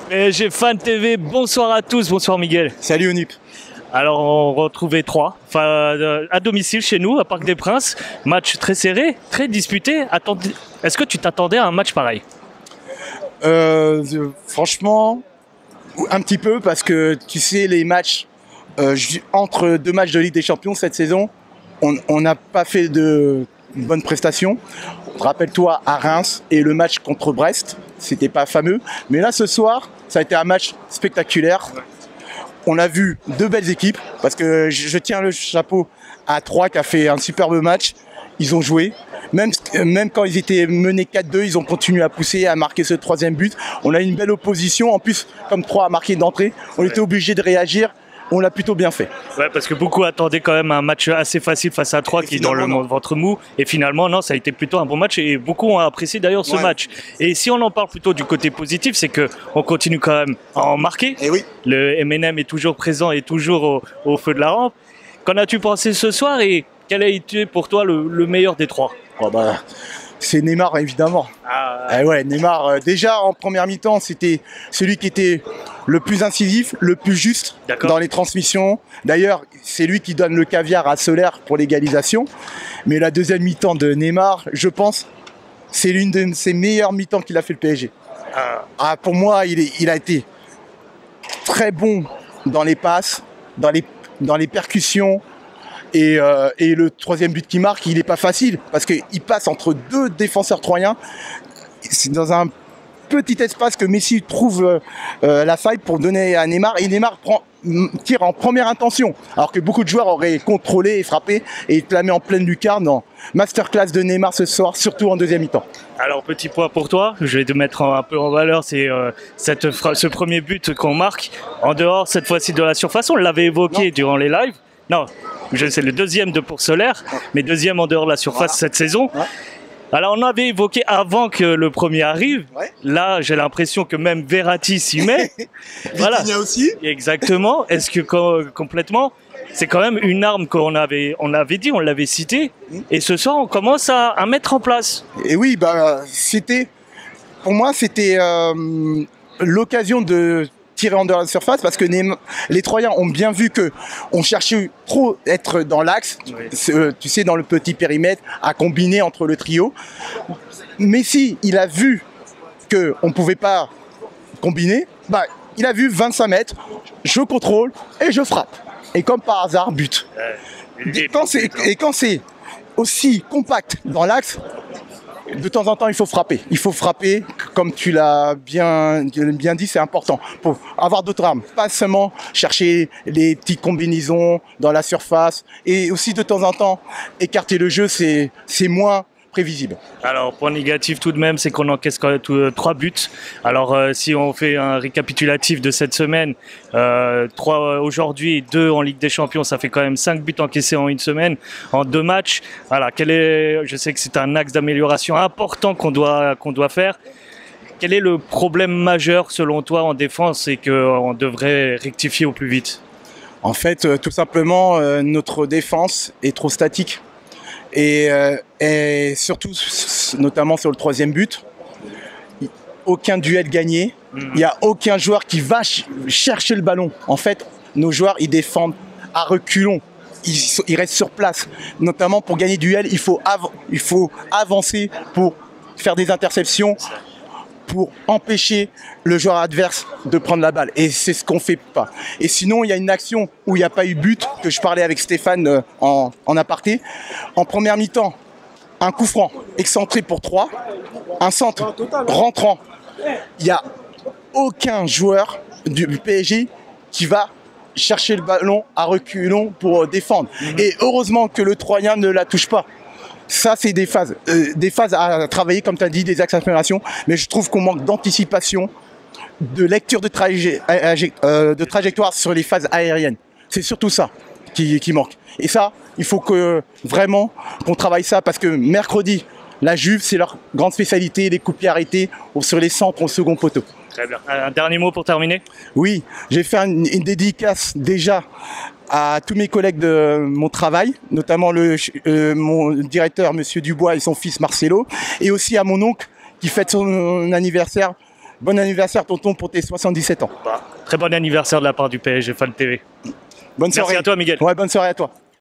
PSG Fan TV, bonsoir à tous, bonsoir Miguel. Salut Onip. Alors on retrouvait Troyes, à domicile chez nous, à Parc des Princes. Match très serré, très disputé. Est-ce que tu t'attendais à un match pareil? Franchement, un petit peu, parce que tu sais, les matchs, entre deux matchs de Ligue des Champions cette saison, on n'a pas fait de bonnes prestations. Rappelle-toi à Reims et le match contre Brest, c'était pas fameux. Mais là, ce soir, ça a été un match spectaculaire. On a vu deux belles équipes, parce que je tiens le chapeau à Troyes qui a fait un superbe match. Ils ont joué. Même quand ils étaient menés 4-2, ils ont continué à pousser, à marquer ce troisième but. On a une belle opposition. En plus, comme Troyes a marqué d'entrée, on était obligé de réagir. On l'a plutôt bien fait. Ouais, parce que beaucoup attendaient quand même un match assez facile face à Troyes qui est dans le ventre mou. Et finalement, non, ça a été plutôt un bon match et beaucoup ont apprécié d'ailleurs ce match. Et si on en parle plutôt du côté positif, c'est qu'on continue quand même à en marquer. Et oui. Le MNM est toujours présent et toujours au feu de la rampe. Qu'en as-tu pensé ce soir et quel a été pour toi le meilleur des trois? C'est Neymar, évidemment. Ouais, Neymar, déjà en première mi-temps, c'était celui qui était le plus incisif, le plus juste dans les transmissions. D'ailleurs, c'est lui qui donne le caviar à Solaire pour l'égalisation. Mais la deuxième mi-temps de Neymar, je pense, c'est l'une de ses meilleures mi-temps qu'il a fait le PSG. Pour moi, il a été très bon dans les passes, dans les percussions. Et le troisième but qu'il marque, il n'est pas facile parce qu'il passe entre deux défenseurs troyens. C'est dans un petit espace que Messi trouve la faille pour donner à Neymar. Et Neymar tire en première intention. Alors que beaucoup de joueurs auraient contrôlé et frappé et il te la met en pleine lucarne. Non. Masterclass de Neymar ce soir, surtout en deuxième mi-temps. Alors petit point pour toi, je vais te mettre un peu en valeur, c'est ce premier but qu'on marque en dehors cette fois-ci de la surface. On l'avait évoqué durant les lives. Non, c'est le deuxième pour Solaire, mais deuxième en dehors de la surface cette saison. Alors on avait évoqué avant que le premier arrive. Là, j'ai l'impression que même Verratti s'y met. Voilà. Aussi. Exactement. Est-ce que complètement, c'est quand même une arme qu'on avait dit, on l'avait cité, et ce soir on commence à mettre en place. Et oui, pour moi, c'était l'occasion de tirer en dehors de la surface, parce que les Troyens ont bien vu qu'on cherchait trop être dans l'axe, tu sais, dans le petit périmètre, à combiner entre le trio. Messi, il a vu qu'on ne pouvait pas combiner, il a vu 25 mètres, je contrôle et je frappe. Et comme par hasard, but. Et quand c'est aussi compact dans l'axe, de temps en temps, il faut frapper. Il faut frapper, comme tu l'as bien dit, c'est important. Pour avoir d'autres armes. Pas seulement chercher les petites combinaisons dans la surface. Et aussi, de temps en temps, écarter le jeu, c'est moins prévisible. Alors, point négatif tout de même, c'est qu'on encaisse quand même 3 buts. Alors, si on fait un récapitulatif de cette semaine, 3 aujourd'hui et 2 en Ligue des Champions, ça fait quand même 5 buts encaissés en une semaine, en 2 matchs. Voilà, je sais que c'est un axe d'amélioration important qu'on doit faire. Quel est le problème majeur selon toi en défense et qu'on devrait rectifier au plus vite? En fait, tout simplement, notre défense est trop statique. Et surtout, notamment sur le troisième but, aucun duel gagné. Il n'y a aucun joueur qui va chercher le ballon. En fait, nos joueurs, ils défendent à reculons. Ils restent sur place. Notamment pour gagner du duel, il faut avancer pour faire des interceptions, pour empêcher le joueur adverse de prendre la balle. Et c'est ce qu'on ne fait pas. Et sinon, il y a une action où il n'y a pas eu but, que je parlais avec Stéphane en aparté. En première mi-temps, un coup franc excentré pour 3, un centre rentrant. Il n'y a aucun joueur du PSG qui va chercher le ballon à reculons pour défendre. Et heureusement que le Troyen ne la touche pas. Ça, c'est des phases à travailler, comme tu as dit, des axes d'amélioration. Mais je trouve qu'on manque d'anticipation, de lecture de trajectoire sur les phases aériennes. C'est surtout ça qui manque. Et ça, il faut vraiment qu'on travaille ça, parce que mercredi, la Juve, c'est leur grande spécialité, les coups de pied arrêtés sur les centres au second poteau. Très bien. Un dernier mot pour terminer? Oui, j'ai fait une dédicace déjà à tous mes collègues de mon travail, notamment mon directeur, Monsieur Dubois, et son fils Marcelo, et aussi à mon oncle qui fête son anniversaire Bon anniversaire, tonton, pour tes 77 ans. Bah, très bon anniversaire de la part du PSG Fan TV. Bonne soirée. Merci à toi, Miguel. Ouais, bonne soirée à toi.